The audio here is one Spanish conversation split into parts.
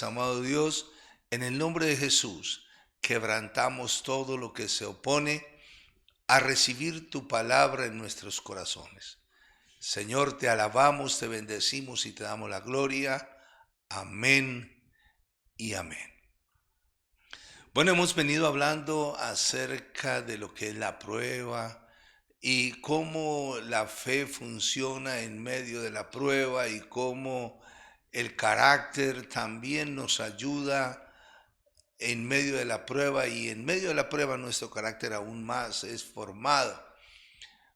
Amado Dios, en el nombre de Jesús, quebrantamos todo lo que se opone a recibir tu palabra en nuestros corazones. Señor, te alabamos, te bendecimos y te damos la gloria. Amén y amén. Bueno, hemos venido hablando acerca de lo que es la prueba y cómo la fe funciona en medio de la prueba y cómo el carácter también nos ayuda en medio de la prueba, y en medio de la prueba nuestro carácter aún más es formado.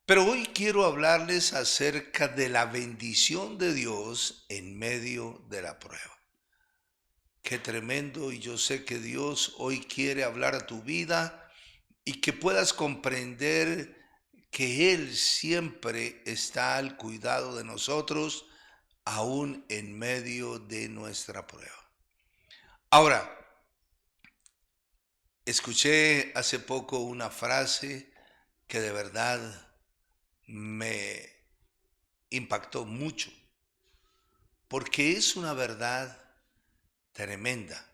Pero hoy quiero hablarles acerca de la bendición de Dios en medio de la prueba. Qué tremendo, y yo sé que Dios hoy quiere hablar a tu vida y que puedas comprender que Él siempre está al cuidado de nosotros, aún en medio de nuestra prueba. Ahora, escuché hace poco una frase que de verdad me impactó mucho, porque es una verdad tremenda.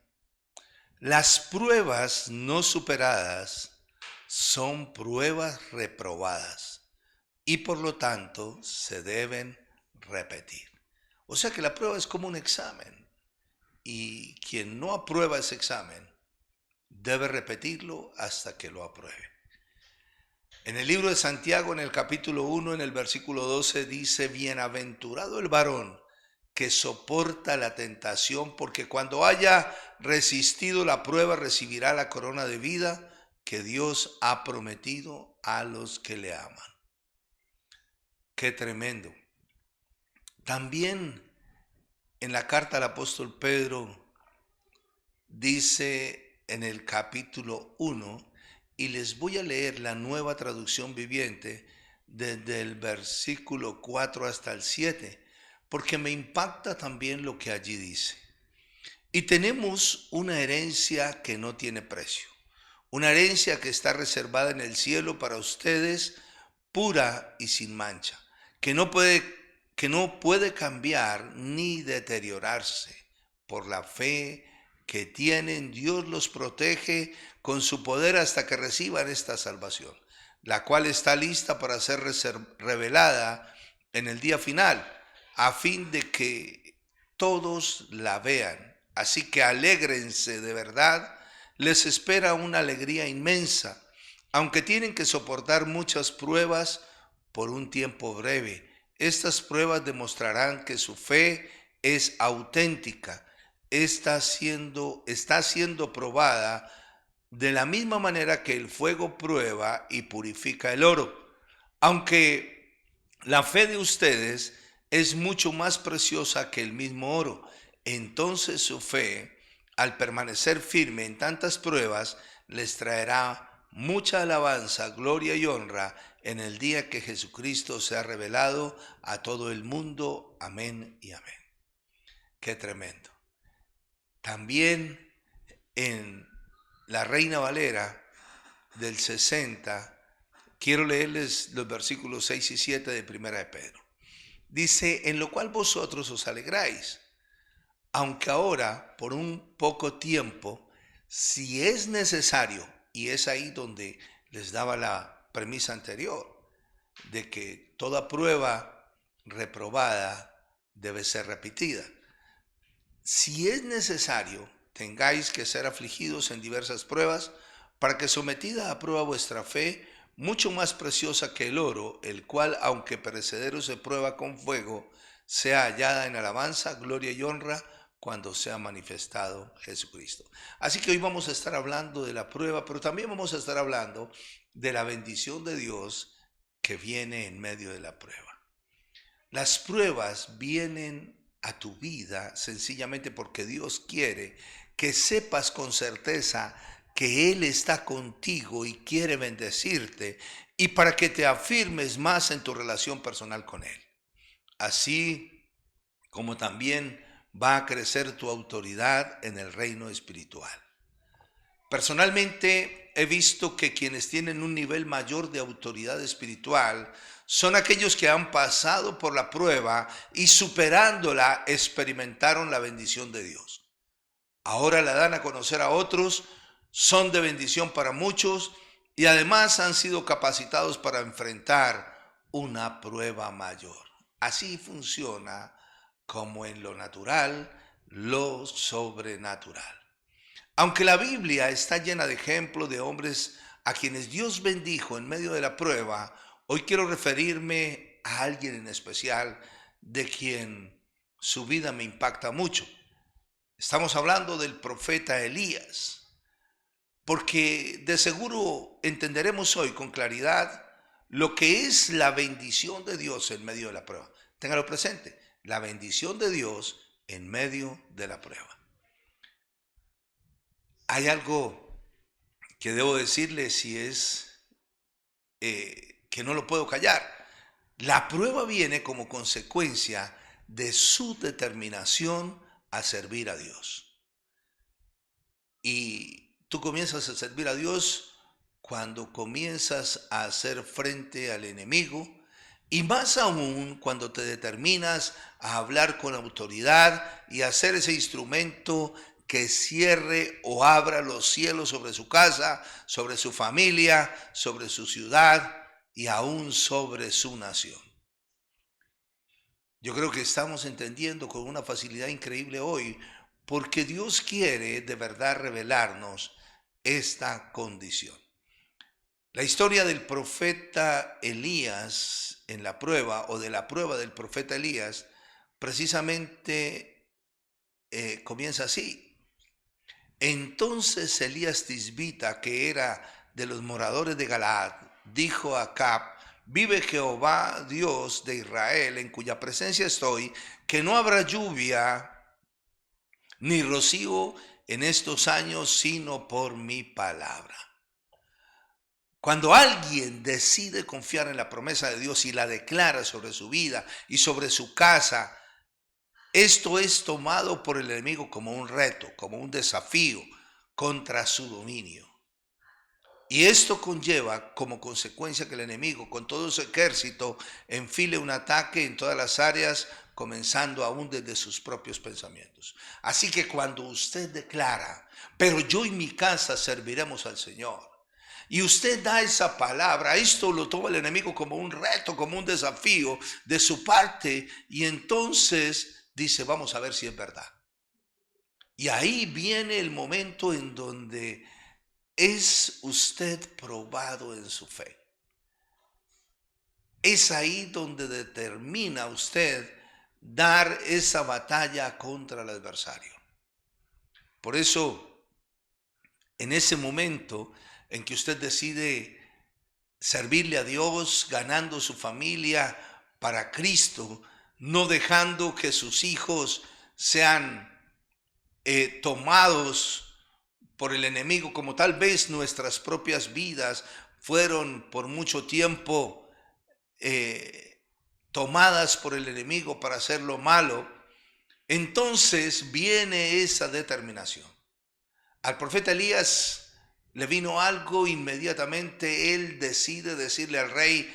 Las pruebas no superadas son pruebas reprobadas y por lo tanto se deben repetir. O sea que la prueba es como un examen, y quien no aprueba ese examen debe repetirlo hasta que lo apruebe. En el libro de Santiago, en el capítulo 1, en el versículo 12, dice: bienaventurado el varón que soporta la tentación, porque cuando haya resistido la prueba recibirá la corona de vida que Dios ha prometido a los que le aman. Qué tremendo. También en la carta al apóstol Pedro dice en el capítulo 1, y les voy a leer la Nueva Traducción Viviente desde el versículo 4 hasta el 7, porque me impacta también lo que allí dice. Y tenemos una herencia que no tiene precio, una herencia que está reservada en el cielo para ustedes, pura y sin mancha, que no puede cambiar ni deteriorarse. Por la fe que tienen, Dios los protege con su poder hasta que reciban esta salvación, la cual está lista para ser revelada en el día final, a fin de que todos la vean. Así que alégrense de verdad, les espera una alegría inmensa, aunque tienen que soportar muchas pruebas por un tiempo breve. Estas pruebas demostrarán que su fe es auténtica, está siendo probada de la misma manera que el fuego prueba y purifica el oro. Aunque la fe de ustedes es mucho más preciosa que el mismo oro, entonces su fe, al permanecer firme en tantas pruebas, les traerá mucha alabanza, gloria y honra en el día que Jesucristo sea revelado a todo el mundo. Amén y amén. Qué tremendo. También en la Reina Valera del 60, quiero leerles los versículos 6 y 7 de Primera de Pedro. Dice: en lo cual vosotros os alegráis, aunque ahora por un poco tiempo, si es necesario. Y es ahí donde les daba la premisa anterior, de que toda prueba reprobada debe ser repetida. Si es necesario, tengáis que ser afligidos en diversas pruebas, para que sometida a prueba vuestra fe, mucho más preciosa que el oro, el cual, aunque perecedero se prueba con fuego, sea hallada en alabanza, gloria y honra cuando sea manifestado Jesucristo. Así que hoy vamos a estar hablando de la prueba, pero también vamos a estar hablando de la bendición de Dios que viene en medio de la prueba. Las pruebas vienen a tu vida sencillamente porque Dios quiere que sepas con certeza que Él está contigo y quiere bendecirte, y para que te afirmes más en tu relación personal con Él. Así como también va a crecer tu autoridad en el reino espiritual. Personalmente he visto que quienes tienen un nivel mayor de autoridad espiritual son aquellos que han pasado por la prueba y, superándola, experimentaron la bendición de Dios. ahora la dan a conocer a otros, son de bendición para muchos y además han sido capacitados para enfrentar una prueba mayor. Así funciona como en lo natural, lo sobrenatural. Aunque la Biblia está llena de ejemplos de hombres a quienes Dios bendijo en medio de la prueba, hoy quiero referirme a alguien en especial de quien su vida me impacta mucho. Estamos hablando del profeta Elías, porque de seguro entenderemos hoy con claridad lo que es la bendición de Dios en medio de la prueba. Téngalo presente, la bendición de Dios en medio de la prueba. Hay algo que debo decirle si es que no lo puedo callar. La prueba viene como consecuencia de su determinación a servir a Dios. Y tú comienzas a servir a Dios cuando comienzas a hacer frente al enemigo y más aún cuando te determinas a hablar con autoridad y a ser ese instrumento que cierre o abra los cielos sobre su casa, sobre su familia, sobre su ciudad y aún sobre su nación. Yo creo que estamos entendiendo con una facilidad increíble hoy porque Dios quiere de verdad revelarnos esta condición. La historia del profeta Elías en la prueba o de la prueba del profeta Elías precisamente comienza así. Entonces Elías Tisbita, que era de los moradores de Galaad, dijo a Acab: vive Jehová Dios de Israel, en cuya presencia estoy, que no habrá lluvia ni rocío en estos años, sino por mi palabra. Cuando alguien decide confiar en la promesa de Dios y la declara sobre su vida y sobre su casa, esto es tomado por el enemigo como un reto, como un desafío contra su dominio. Y esto conlleva como consecuencia que el enemigo, con todo su ejército, enfile un ataque en todas las áreas, comenzando aún desde sus propios pensamientos. Así que cuando usted declara: pero yo y mi casa serviremos al Señor, y usted da esa palabra, esto lo toma el enemigo como un reto, como un desafío de su parte, y entonces dice: vamos a ver si es verdad. Y ahí viene el momento en donde es usted probado en su fe. Es ahí donde determina usted dar esa batalla contra el adversario. Por eso, en ese momento en que usted decide servirle a Dios, ganando su familia para Cristo, no dejando que sus hijos sean tomados por el enemigo, como tal vez nuestras propias vidas fueron por mucho tiempo tomadas por el enemigo para hacer lo malo. Entonces viene esa determinación. Al profeta Elías le vino algo inmediatamente. Él decide decirle al rey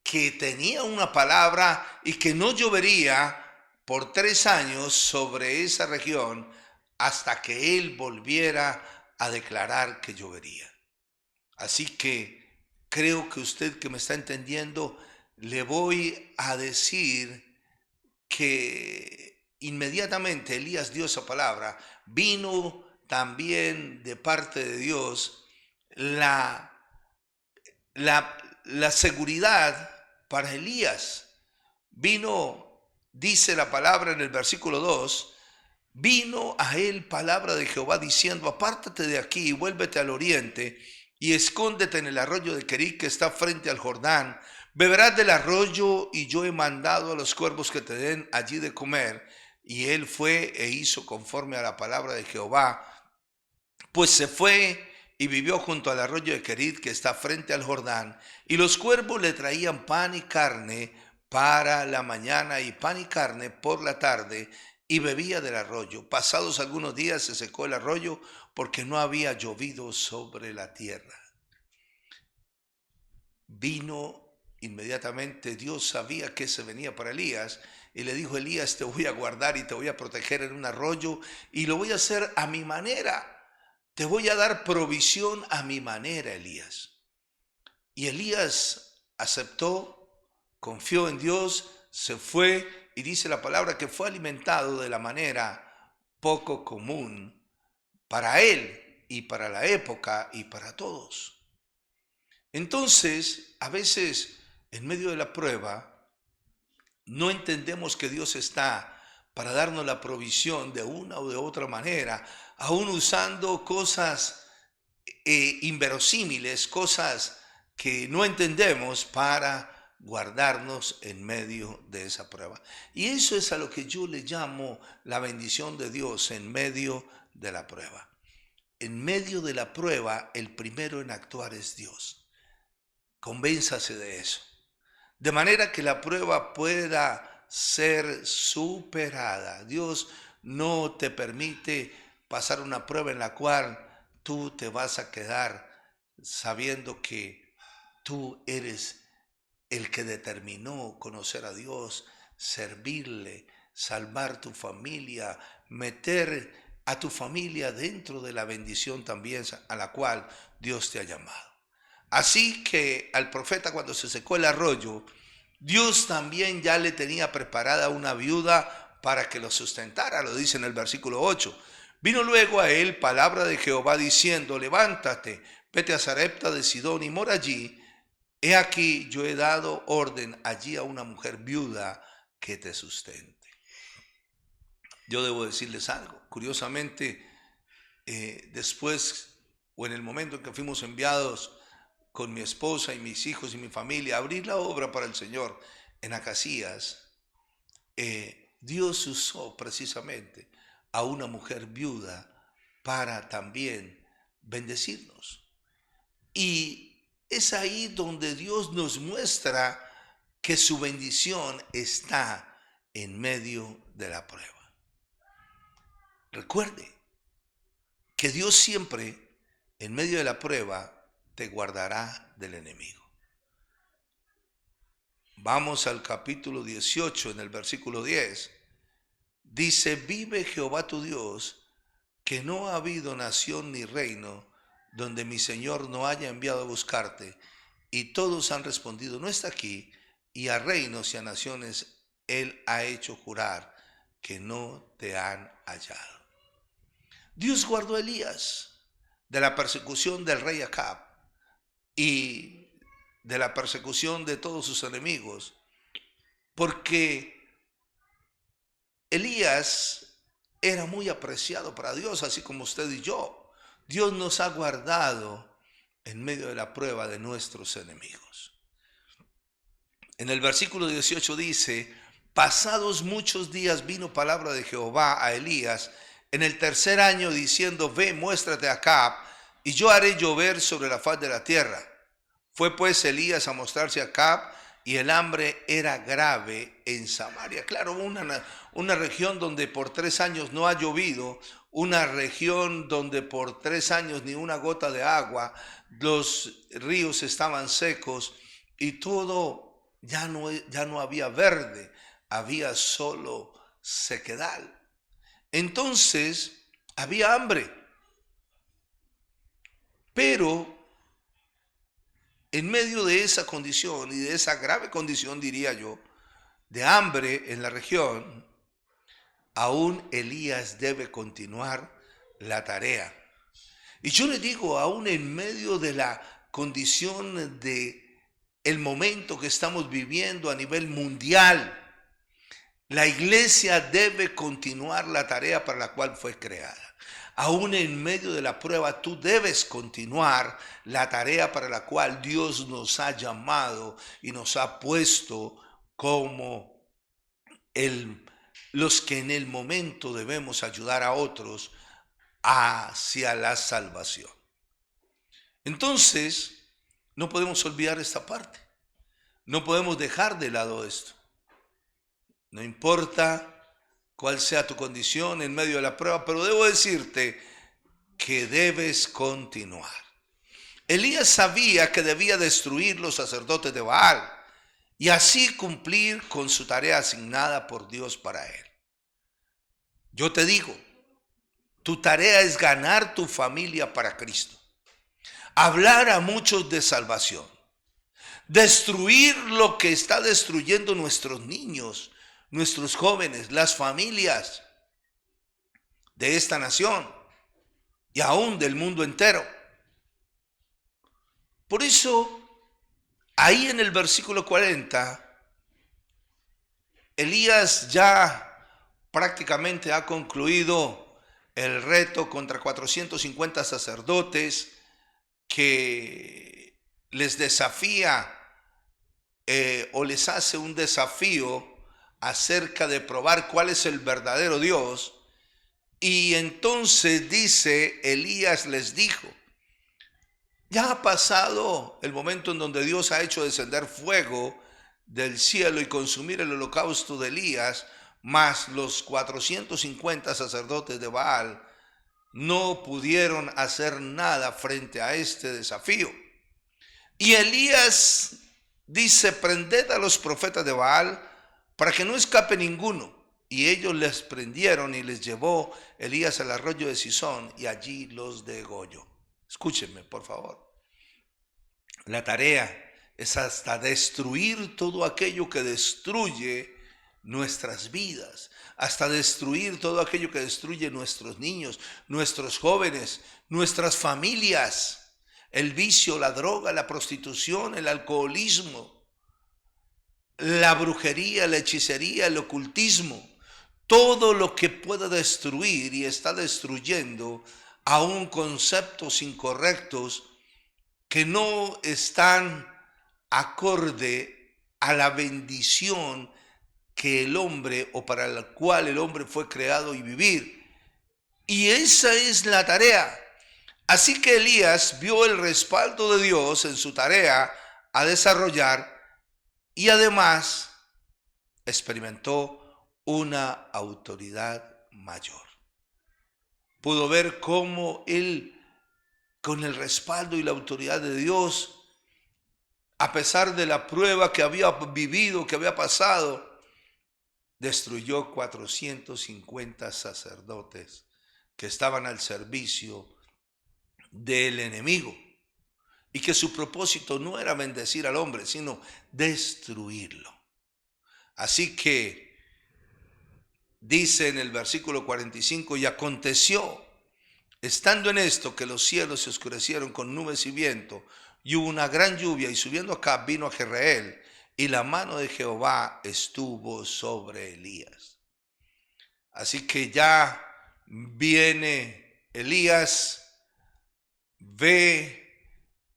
que tenía una palabra y que no llovería por 3 años sobre esa región hasta que él volviera a declarar que llovería. Así que creo que usted que me está entendiendo, le voy a decir que inmediatamente Elías dio esa palabra, vino también de parte de Dios la seguridad para Elías. Vino, dice la palabra en el versículo 2, vino a él palabra de Jehová diciendo: apártate de aquí y vuélvete al oriente y escóndete en el arroyo de Querit que está frente al Jordán. Beberás del arroyo y yo he mandado a los cuervos que te den allí de comer. Y él fue e hizo conforme a la palabra de Jehová, pues se fue y vivió junto al arroyo de Querit que está frente al Jordán. Y los cuervos le traían pan y carne para la mañana y pan y carne por la tarde, y bebía del arroyo. Pasados algunos días se secó el arroyo porque no había llovido sobre la tierra. Vino inmediatamente, Dios sabía que se venía para Elías y le dijo: Elías, te voy a guardar y te voy a proteger en un arroyo y lo voy a hacer a mi manera. Te voy a dar provisión a mi manera, Elías. Y Elías aceptó, confió en Dios, se fue y dice la palabra que fue alimentado de la manera poco común para él y para la época y para todos. Entonces, a veces en medio de la prueba, no entendemos que Dios está para darnos la provisión de una o de otra manera, aún usando cosas inverosímiles, cosas que no entendemos para guardarnos en medio de esa prueba. Y eso es a lo que yo le llamo la bendición de Dios en medio de la prueba. En medio de la prueba, el primero en actuar es Dios. Convénzase de eso. De manera que la prueba pueda ser superada. Dios no te permite pasar una prueba en la cual tú te vas a quedar sabiendo que tú eres el que determinó conocer a Dios, servirle, salvar tu familia, meter a tu familia dentro de la bendición también a la cual Dios te ha llamado. Así que al profeta, cuando se secó el arroyo, Dios también ya le tenía preparada una viuda para que lo sustentara, lo dice en el versículo 8. Vino luego a él palabra de Jehová diciendo: levántate, vete a Sarepta de Sidón y mora allí. He aquí, yo he dado orden allí a una mujer viuda que te sustente. Yo debo decirles algo. Curiosamente, después o en el momento en que fuimos enviados con mi esposa y mis hijos y mi familia a abrir la obra para el Señor en Acacías, Dios usó precisamente a una mujer viuda para también bendecirnos. Y es ahí donde Dios nos muestra que su bendición está en medio de la prueba. Recuerde que Dios siempre en medio de la prueba te guardará del enemigo. Vamos al capítulo 18 en el versículo 10. Dice: vive Jehová tu Dios, que no ha habido nación ni reino donde mi Señor no haya enviado a buscarte. Y todos han respondido: no está aquí. Y a reinos y a naciones Él ha hecho jurar que no te han hallado. Dios guardó a Elías de la persecución del rey Acab y de la persecución de todos sus enemigos, porque Elías era muy apreciado para Dios, así como usted y yo. Dios nos ha guardado en medio de la prueba de nuestros enemigos. En el versículo 18 dice: pasados muchos días vino palabra de Jehová a Elías en el tercer año, diciendo: ve, muéstrate a Acab, y yo haré llover sobre la faz de la tierra. Fue pues Elías a mostrarse a Acab, y el hambre era grave en Samaria. Claro, una región donde por 3 años no ha llovido, una región donde por 3 años ni una gota de agua, los ríos estaban secos y todo ya no había verde, había solo sequedal. Entonces había hambre, pero en medio de esa condición y de esa grave condición, diría yo, de hambre en la región, aún Elías debe continuar la tarea. Y yo le digo, aún en medio de la condición de el momento que estamos viviendo a nivel mundial, la iglesia debe continuar la tarea para la cual fue creada. Aún en medio de la prueba, tú debes continuar la tarea para la cual Dios nos ha llamado y nos ha puesto como los que en el momento debemos ayudar a otros hacia la salvación. Entonces, no podemos olvidar esta parte. No podemos dejar de lado esto. No importa cuál sea tu condición en medio de la prueba, pero debo decirte que debes continuar. Elías sabía que debía destruir los sacerdotes de Baal, y así cumplir con su tarea asignada por Dios para él. Yo te digo, tu tarea es ganar tu familia para Cristo, hablar a muchos de salvación, destruir lo que está destruyendo nuestros niños, nuestros jóvenes, las familias de esta nación y aún del mundo entero. Por eso, ahí en el versículo 40, Elías ya prácticamente ha concluido el reto contra 450 sacerdotes que les desafía o les hace un desafío acerca de probar cuál es el verdadero Dios. Y entonces dice, Elías les dijo, ya ha pasado el momento en donde Dios ha hecho descender fuego del cielo y consumir el holocausto de Elías, mas los 450 sacerdotes de Baal no pudieron hacer nada frente a este desafío. Y Elías dice, prended a los profetas de Baal para que no escape ninguno. Y ellos les prendieron y les llevó Elías al arroyo de Sison y allí los degolló. Escúchenme, por favor. La tarea es hasta destruir todo aquello que destruye nuestras vidas, hasta destruir todo aquello que destruye nuestros niños, nuestros jóvenes, nuestras familias, el vicio, la droga, la prostitución, el alcoholismo, la brujería, la hechicería, el ocultismo, todo lo que pueda destruir y está destruyendo aún conceptos incorrectos que no están acorde a la bendición que el hombre o para la cual el hombre fue creado y vivir. Y esa es la tarea. Así que Elías vio el respaldo de Dios en su tarea a desarrollar y además experimentó una autoridad mayor. Pudo ver cómo él, con el respaldo y la autoridad de Dios, a pesar de la prueba que había vivido, que había pasado, destruyó 450 sacerdotes que estaban al servicio del enemigo y que su propósito no era bendecir al hombre, sino destruirlo. Así que dice en el versículo 45, y aconteció, estando en esto, que los cielos se oscurecieron con nubes y viento, y hubo una gran lluvia, y subiendo acá vino a Jezreel, y la mano de Jehová estuvo sobre Elías. Así que ya viene Elías, ve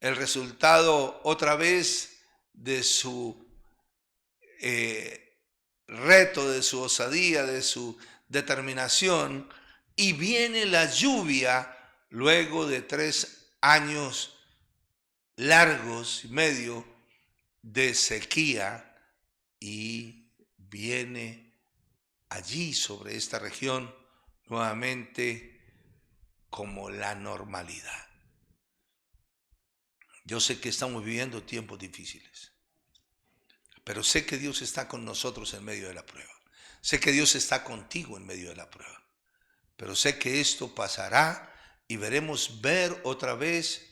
el resultado otra vez de su reto, de su osadía, de su determinación, y viene la lluvia luego de 3 años largos y medio de sequía, y viene allí sobre esta región nuevamente como la normalidad. Yo sé que estamos viviendo tiempos difíciles, pero sé que Dios está con nosotros en medio de la prueba. Sé que Dios está contigo en medio de la prueba. Pero sé que esto pasará y veremos ver otra vez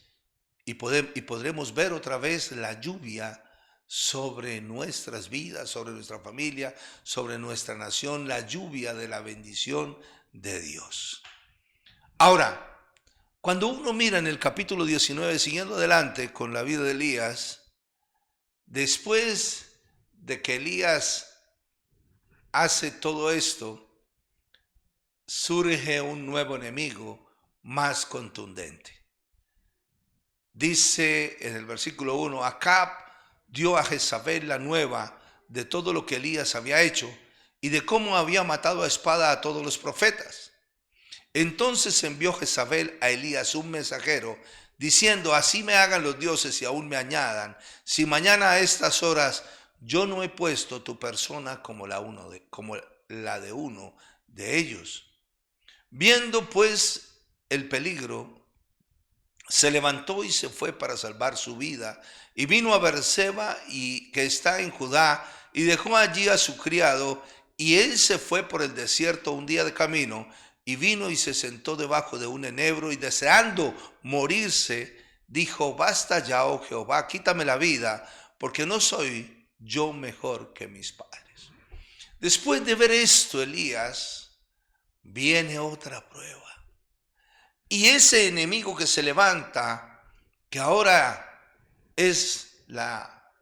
y podremos ver otra vez la lluvia sobre nuestras vidas, sobre nuestra familia, sobre nuestra nación, la lluvia de la bendición de Dios. Ahora, cuando uno mira en el capítulo 19, siguiendo adelante con la vida de Elías, después de que Elías hace todo esto, surge un nuevo enemigo más contundente. Dice en el versículo 1, Acab dio a Jezabel la nueva de todo lo que Elías había hecho y de cómo había matado a espada a todos los profetas. Entonces envió Jezabel a Elías un mensajero diciendo, así me hagan los dioses y aún me añadan, si mañana a estas horas yo no he puesto tu persona como la de uno de ellos. Viendo pues el peligro, se levantó y se fue para salvar su vida, y vino a Beerseba, y que está en Judá, y dejó allí a su criado, y él se fue por el desierto un día de camino, y vino y se sentó debajo de un enebro, y deseando morirse, dijo: basta ya, oh Jehová, quítame la vida, porque no soy yo mejor que mis padres. Después de ver esto, Elías, viene otra prueba. Y ese enemigo que se levanta, que ahora es la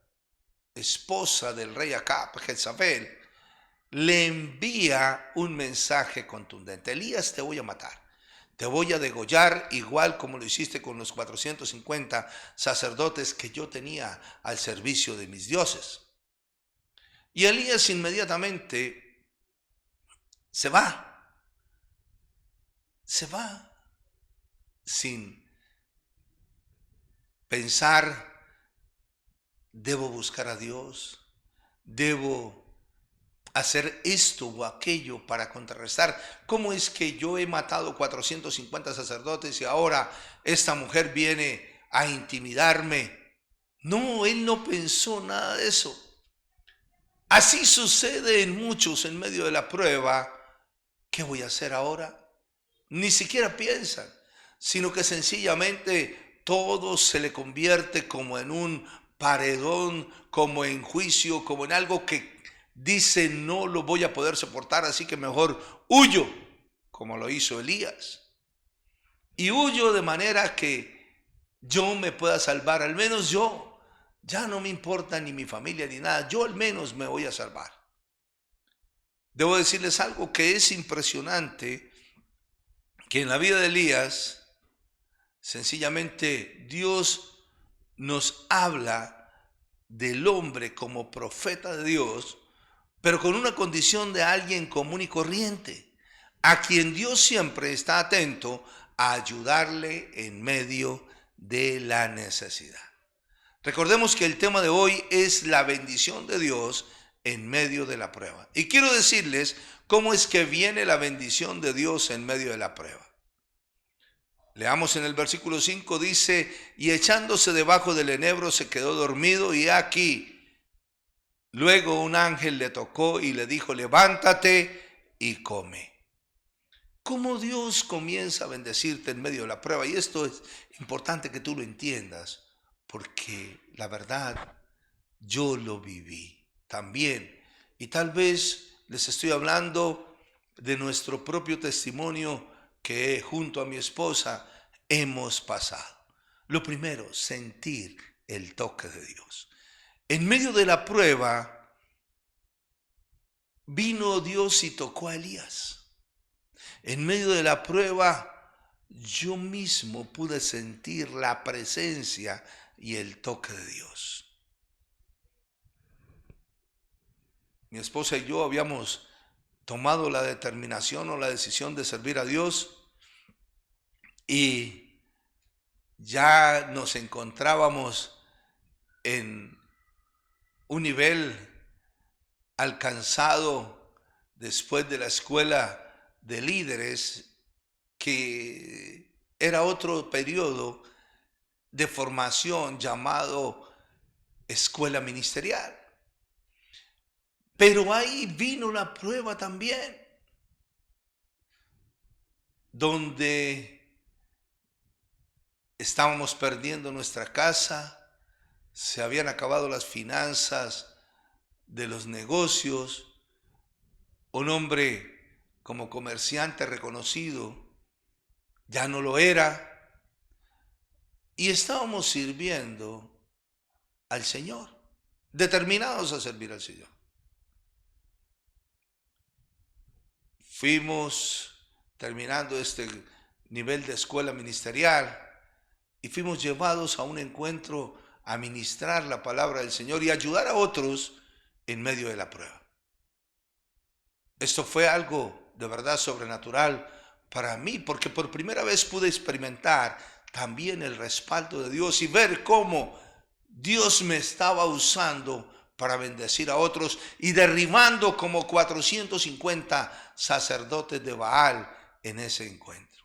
esposa del rey Acab, Jezabel, le envía un mensaje contundente: Elías, te voy a matar, te voy a degollar, igual como lo hiciste con los 450 sacerdotes que yo tenía al servicio de mis dioses. Y Elías inmediatamente se va sin pensar: debo buscar a Dios, debo hacer esto o aquello para contrarrestar. ¿Cómo es que yo he matado 450 sacerdotes y ahora esta mujer viene a intimidarme? No, él no pensó nada de eso. Así sucede en muchos en medio de la prueba. ¿Qué voy a hacer ahora? Ni siquiera piensan, sino que sencillamente todo se le convierte como en un paredón, como en juicio, como en algo que dice: no lo voy a poder soportar, así que mejor huyo, como lo hizo Elías. Y huyo de manera que yo me pueda salvar, al menos yo. Ya no me importa ni mi familia ni nada, yo al menos me voy a salvar. Debo decirles algo que es impresionante, que en la vida de Elías, sencillamente Dios nos habla del hombre como profeta de Dios, pero con una condición de alguien común y corriente, a quien Dios siempre está atento a ayudarle en medio de la necesidad. Recordemos que el tema de hoy es la bendición de Dios en medio de la prueba. Y quiero decirles cómo es que viene la bendición de Dios en medio de la prueba. Leamos en el versículo 5, dice: y echándose debajo del enebro se quedó dormido, y aquí luego un ángel le tocó y le dijo: levántate y come. ¿Cómo Dios comienza a bendecirte en medio de la prueba? Y esto es importante que tú lo entiendas, porque la verdad, yo lo viví también. Y tal vez les estoy hablando de nuestro propio testimonio que junto a mi esposa hemos pasado. Lo primero, sentir el toque de Dios. En medio de la prueba, vino Dios y tocó a Elías. En medio de la prueba, yo mismo pude sentir la presencia y el toque de Dios. Mi esposa y yo habíamos tomado la determinación o la decisión de servir a Dios, y ya nos encontrábamos en un nivel alcanzado después de la escuela de líderes, que era otro periodo de formación llamado escuela ministerial. Pero ahí vino la prueba también, donde estábamos perdiendo nuestra casa, se habían acabado las finanzas de los negocios, un hombre como comerciante reconocido ya no lo era, y estábamos sirviendo al Señor, determinados a servir al Señor. Fuimos terminando este nivel de escuela ministerial y fuimos llevados a un encuentro a ministrar la palabra del Señor y ayudar a otros en medio de la prueba. Esto fue algo de verdad sobrenatural para mí, porque por primera vez pude experimentar también el respaldo de Dios y ver cómo Dios me estaba usando para bendecir a otros y derribando como 450 sacerdotes de Baal en ese encuentro.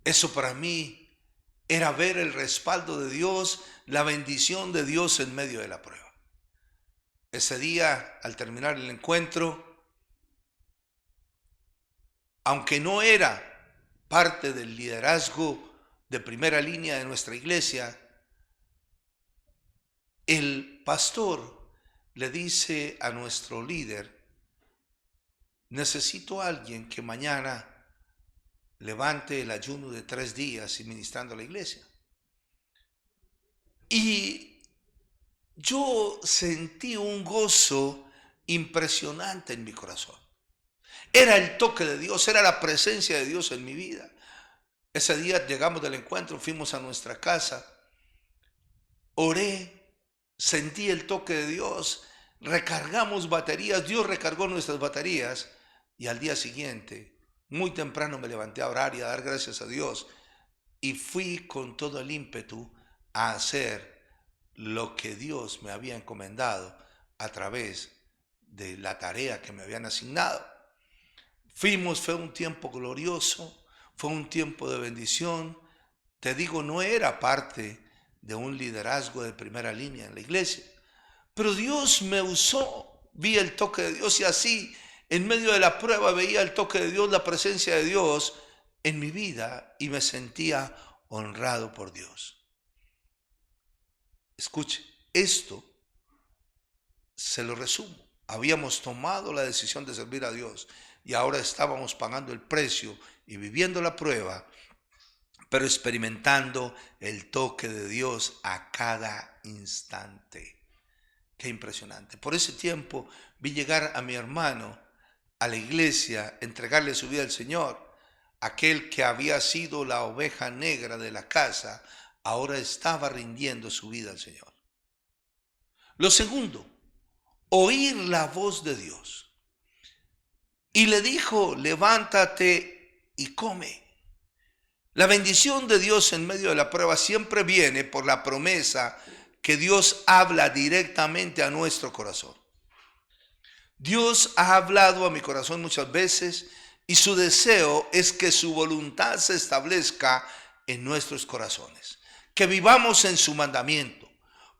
Eso para mí era ver el respaldo de Dios, la bendición de Dios en medio de la prueba. Ese día, al terminar el encuentro, aunque no era parte del liderazgo de primera línea de nuestra iglesia, el pastor le dice a nuestro líder: necesito a alguien que mañana levante el ayuno de 3 días y ministrando a la iglesia. Y yo sentí un gozo impresionante en mi corazón. Era el toque de Dios, era la presencia de Dios en mi vida. Ese día llegamos del encuentro, fuimos a nuestra casa, oré, sentí el toque de Dios, recargamos baterías, Dios recargó nuestras baterías y al día siguiente, muy temprano me levanté a orar y a dar gracias a Dios y fui con todo el ímpetu a hacer lo que Dios me había encomendado a través de la tarea que me habían asignado. Fue un tiempo glorioso, fue un tiempo de bendición. Te digo, no era parte de un liderazgo de primera línea en la iglesia, pero Dios me usó, vi el toque de Dios y así, en medio de la prueba, veía el toque de Dios, la presencia de Dios en mi vida y me sentía honrado por Dios. Escuche, esto se lo resumo. Habíamos tomado la decisión de servir a Dios y ahora estábamos pagando el precio y viviendo la prueba, pero experimentando el toque de Dios a cada instante. Qué impresionante. Por ese tiempo vi llegar a mi hermano a la iglesia, entregarle su vida al Señor. Aquel que había sido la oveja negra de la casa, ahora estaba rindiendo su vida al Señor. Lo segundo, oír la voz de Dios. Y le dijo: levántate y come. La bendición de Dios en medio de la prueba siempre viene por la promesa que Dios habla directamente a nuestro corazón. Dios ha hablado a mi corazón muchas veces y su deseo es que su voluntad se establezca en nuestros corazones, que vivamos en su mandamiento,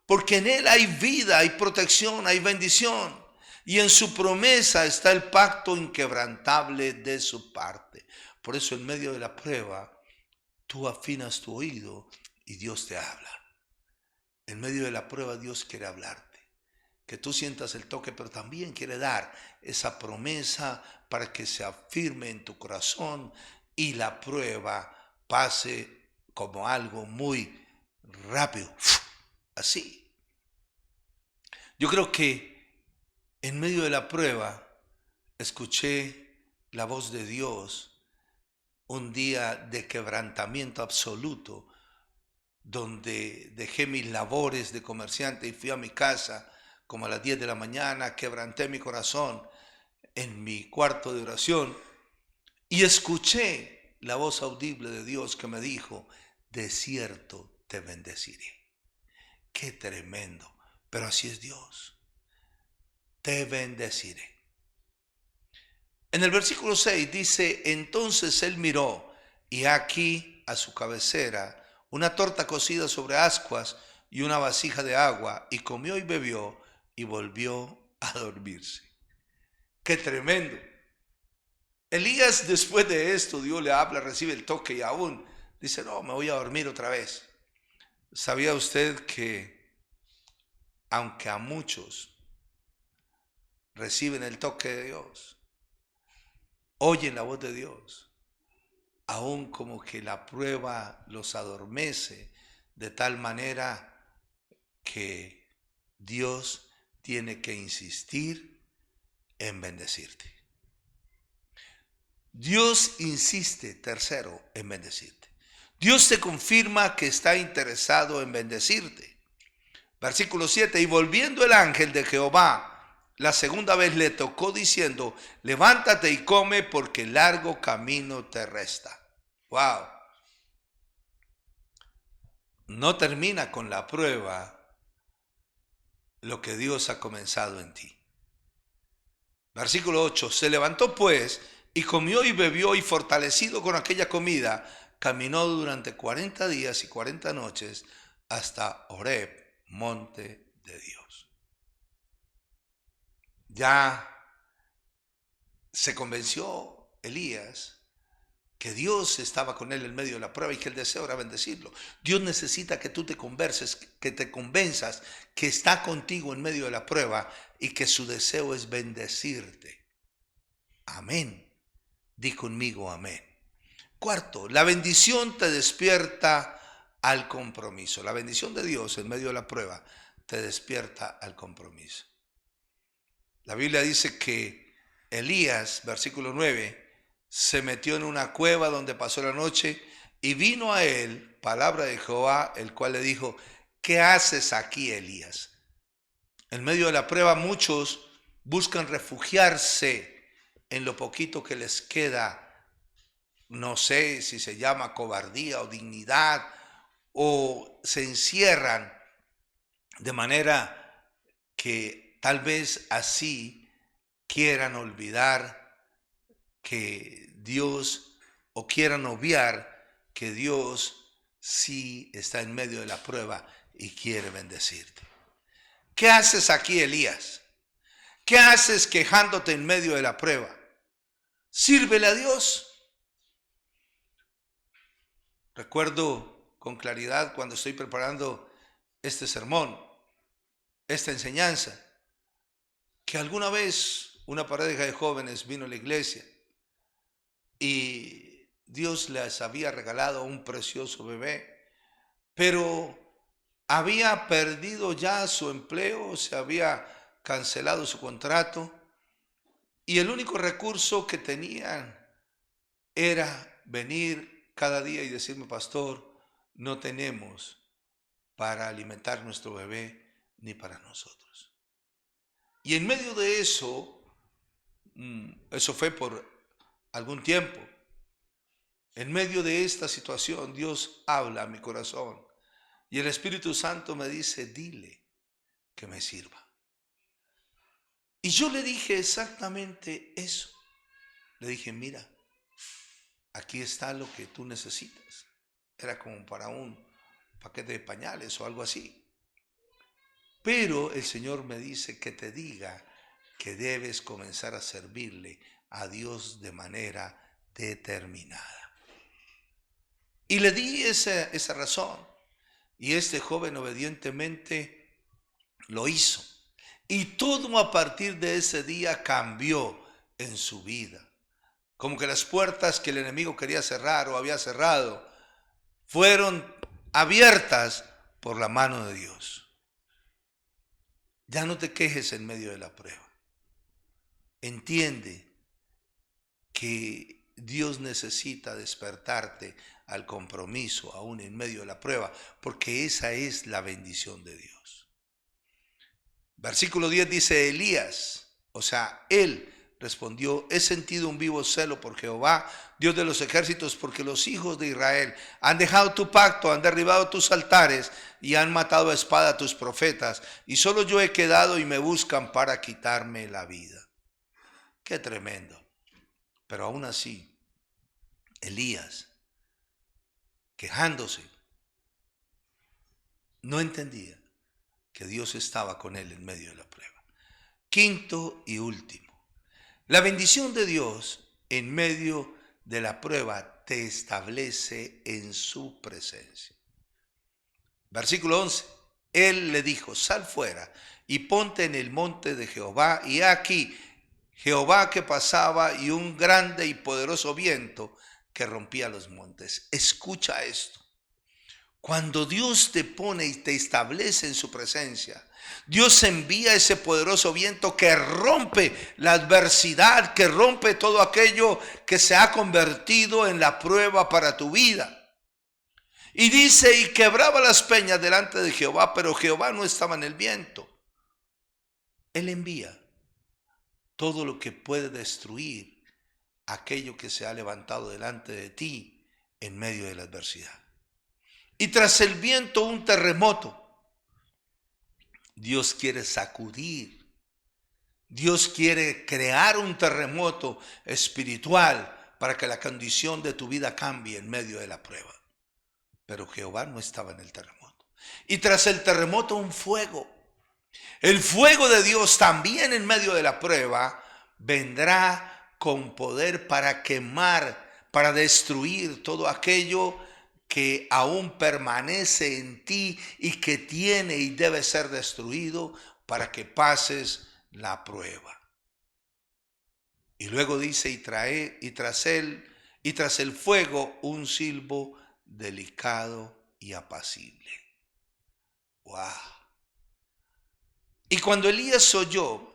porque en Él hay vida, hay protección, hay bendición. Y en su promesa está el pacto inquebrantable de su parte. Por eso en medio de la prueba, tú afinas tu oído y Dios te habla. En medio de la prueba Dios quiere hablarte. Que tú sientas el toque, pero también quiere dar esa promesa para que se afirme en tu corazón y la prueba pase como algo muy rápido. Así. Yo creo que en medio de la prueba escuché la voz de Dios, un día de quebrantamiento absoluto, donde dejé mis labores de comerciante y fui a mi casa como a las 10 de la mañana, quebranté mi corazón en mi cuarto de oración y escuché la voz audible de Dios que me dijo: de cierto te bendeciré. Qué tremendo, pero así es Dios. Te bendeciré. En el versículo 6 dice: entonces él miró y aquí a su cabecera una torta cocida sobre ascuas y una vasija de agua, y comió y bebió y volvió a dormirse. ¡Qué tremendo! Elías, después de esto, Dios le habla, recibe el toque y aún dice: no, me voy a dormir otra vez. ¿Sabía usted que aunque a muchos reciben el toque de Dios, oyen la voz de Dios, aún como que la prueba los adormece de tal manera que Dios tiene que insistir en bendecirte? Dios insiste, tercero, en bendecirte. Dios te confirma que está interesado en bendecirte. Versículo 7, y volviendo el ángel de Jehová la segunda vez le tocó diciendo: levántate y come, porque largo camino te resta. Wow. No termina con la prueba lo que Dios ha comenzado en ti. Versículo 8, se levantó pues y comió y bebió, y fortalecido con aquella comida, caminó durante 40 días y 40 noches hasta Horeb, monte de Dios. Ya se convenció Elías que Dios estaba con él en medio de la prueba y que el deseo era bendecirlo. Dios necesita que tú te convenzas que está contigo en medio de la prueba y que su deseo es bendecirte. Amén. Di conmigo amén. Cuarto, la bendición te despierta al compromiso. La bendición de Dios en medio de la prueba te despierta al compromiso. La Biblia dice que Elías, versículo 9, se metió en una cueva donde pasó la noche y vino a él palabra de Jehová, el cual le dijo: ¿qué haces aquí, Elías? En medio de la prueba muchos buscan refugiarse en lo poquito que les queda. No sé si se llama cobardía o dignidad, o se encierran de manera que tal vez así quieran olvidar que Dios, o quieran obviar que Dios sí está en medio de la prueba y quiere bendecirte. ¿Qué haces aquí, Elías? ¿Qué haces quejándote en medio de la prueba? Sírvele a Dios. Recuerdo con claridad cuando estoy preparando este sermón, esta enseñanza, que alguna vez una pareja de jóvenes vino a la iglesia y Dios les había regalado un precioso bebé, pero había perdido ya su empleo, se había cancelado su contrato y el único recurso que tenían era venir cada día y decirme: pastor, no tenemos para alimentar nuestro bebé ni para nosotros. Y en medio de eso, eso fue por algún tiempo, en medio de esta situación Dios habla a mi corazón y el Espíritu Santo me dice: dile que me sirva. Y yo le dije exactamente eso. Le dije: mira, aquí está lo que tú necesitas. Era como para un paquete de pañales o algo así. Pero el Señor me dice que te diga que debes comenzar a servirle a Dios de manera determinada. Y le di esa razón. Y este joven obedientemente lo hizo. Y todo a partir de ese día cambió en su vida. Como que las puertas que el enemigo quería cerrar o había cerrado fueron abiertas por la mano de Dios. Ya no te quejes en medio de la prueba. Entiende que Dios necesita despertarte al compromiso aún en medio de la prueba, porque esa es la bendición de Dios. Versículo 10 dice: Elías, o sea, él respondió: he sentido un vivo celo por Jehová, Dios de los ejércitos, porque los hijos de Israel han dejado tu pacto, han derribado tus altares y han matado a espada a tus profetas, y solo yo he quedado y me buscan para quitarme la vida. Qué tremendo. Pero aún así, Elías, quejándose, no entendía que Dios estaba con él en medio de la prueba. Quinto y último, la bendición de Dios en medio de la prueba te establece en su presencia. Versículo 11. Él le dijo: sal fuera y ponte en el monte de Jehová. Y aquí Jehová que pasaba y un grande y poderoso viento que rompía los montes. Escucha esto. Cuando Dios te pone y te establece en su presencia, Dios envía ese poderoso viento que rompe la adversidad, que rompe todo aquello que se ha convertido en la prueba para tu vida. Y dice: y quebraba las peñas delante de Jehová, pero Jehová no estaba en el viento. Él envía todo lo que puede destruir aquello que se ha levantado delante de ti en medio de la adversidad. Y tras el viento un terremoto. Dios quiere sacudir. Dios quiere crear un terremoto espiritual para que la condición de tu vida cambie en medio de la prueba. Pero Jehová no estaba en el terremoto. Y tras el terremoto un fuego. El fuego de Dios también en medio de la prueba vendrá con poder para quemar, para destruir todo aquello que aún permanece en ti y que tiene y debe ser destruido para que pases la prueba. Y luego dice, y tras el fuego un silbo delicado y apacible. ¡Wow! Y cuando Elías oyó,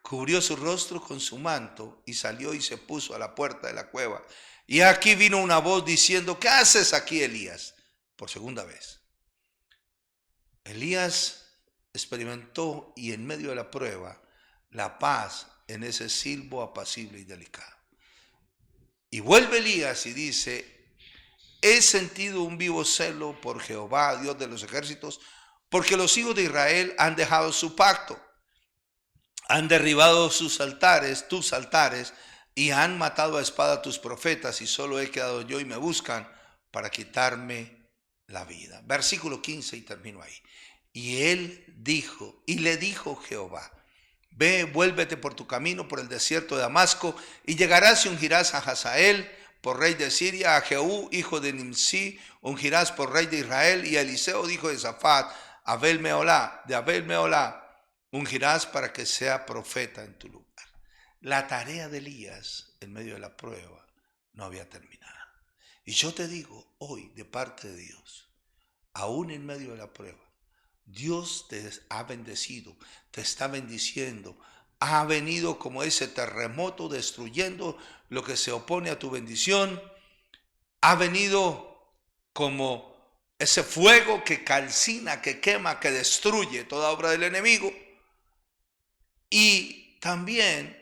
cubrió su rostro con su manto y salió y se puso a la puerta de la cueva. Y aquí vino una voz diciendo, ¿qué haces aquí, Elías? Por segunda vez. Elías experimentó y en medio de la prueba la paz en ese silbo apacible y delicado. Y vuelve Elías y dice, he sentido un vivo celo por Jehová, Dios de los ejércitos, porque los hijos de Israel han dejado su pacto, han derribado sus altares, tus altares, y han matado a espada a tus profetas, y solo he quedado yo y me buscan para quitarme la vida. Versículo 15 y termino ahí. Y él dijo, y le dijo Jehová, ve, vuélvete por tu camino por el desierto de Damasco, y llegarás y ungirás a Hazael por rey de Siria, a Jehú, hijo de Nimsi, ungirás por rey de Israel, y a Eliseo, hijo de Safat, Abel Meolá, ungirás para que sea profeta en tu lugar. La tarea de Elías en medio de la prueba no había terminado. Y yo te digo hoy de parte de Dios, aún en medio de la prueba, Dios te ha bendecido, te está bendiciendo. Ha venido como ese terremoto destruyendo lo que se opone a tu bendición. Ha venido como ese fuego que calcina, que quema, que destruye toda obra del enemigo. Y también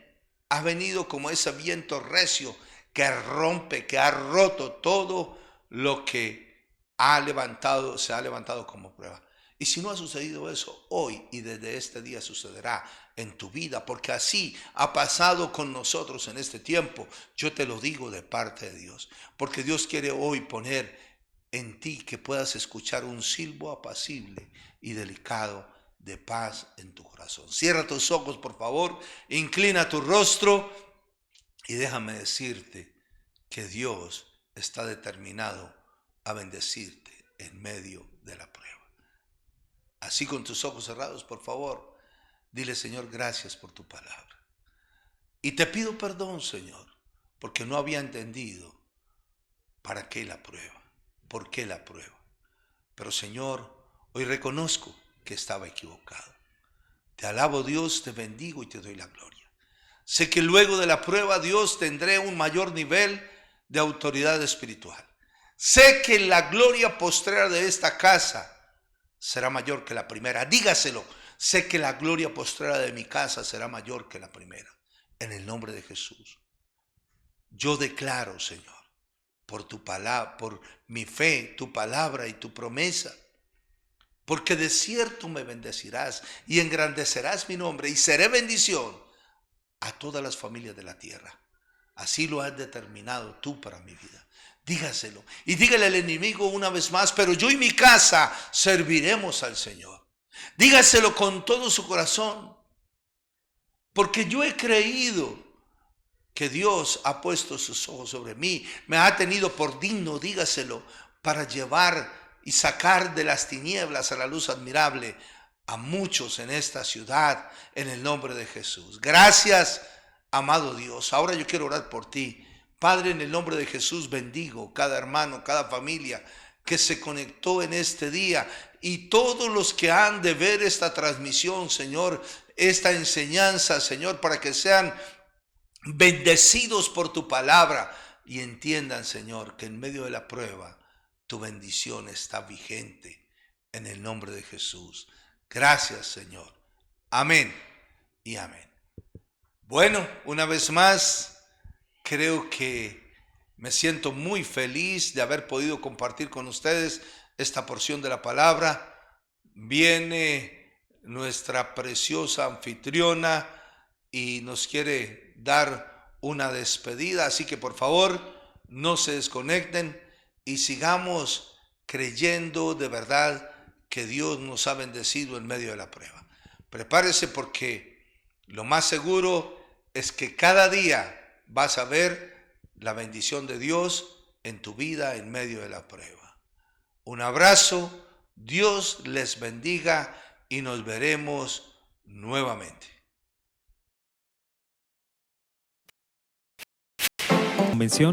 ha venido como ese viento recio que rompe, que ha roto todo lo que se ha levantado como prueba. Y si no ha sucedido eso, hoy y desde este día sucederá en tu vida, porque así ha pasado con nosotros en este tiempo. Yo te lo digo de parte de Dios, porque Dios quiere hoy poner en ti que puedas escuchar un silbo apacible y delicado de paz en tu corazón. Cierra tus ojos, por favor, inclina tu rostro y déjame decirte que Dios está determinado a bendecirte en medio de la prueba. Así con tus ojos cerrados, por favor, dile, Señor, gracias por tu palabra. Y te pido perdón, Señor, porque no había entendido para qué la prueba, por qué la prueba. Pero, Señor, hoy reconozco que estaba equivocado. Te alabo, Dios, te bendigo y te doy la gloria. Sé que luego de la prueba, Dios, tendré un mayor nivel de autoridad espiritual. Sé que la gloria postrera de esta casa será mayor que la primera. Dígaselo. Sé que la gloria postrera de mi casa será mayor que la primera. En el nombre de Jesús. Yo declaro, Señor, por tu palabra, por mi fe, tu palabra y tu promesa, porque de cierto me bendecirás y engrandecerás mi nombre y seré bendición a todas las familias de la tierra. Así lo has determinado tú para mi vida. Dígaselo y dígale al enemigo una vez más, pero yo y mi casa serviremos al Señor. Dígaselo con todo su corazón, porque yo he creído que Dios ha puesto sus ojos sobre mí, me ha tenido por digno, dígaselo, para llevar y sacar de las tinieblas a la luz admirable a muchos en esta ciudad, en el nombre de Jesús. Gracias, amado Dios. Ahora yo quiero orar por ti. Padre, en el nombre de Jesús bendigo cada hermano, cada familia que se conectó en este día y todos los que han de ver esta transmisión, Señor, esta enseñanza, Señor, para que sean bendecidos por tu palabra y entiendan, Señor, que en medio de la prueba tu bendición está vigente en el nombre de Jesús. Gracias, Señor. Amén y amén. Bueno, una vez más, creo que me siento muy feliz de haber podido compartir con ustedes esta porción de la palabra. Viene nuestra preciosa anfitriona y nos quiere dar una despedida, así que por favor no se desconecten y sigamos creyendo de verdad que Dios nos ha bendecido en medio de la prueba. Prepárese porque lo más seguro es que cada día vas a ver la bendición de Dios en tu vida en medio de la prueba. Un abrazo, Dios les bendiga y nos veremos nuevamente. Convención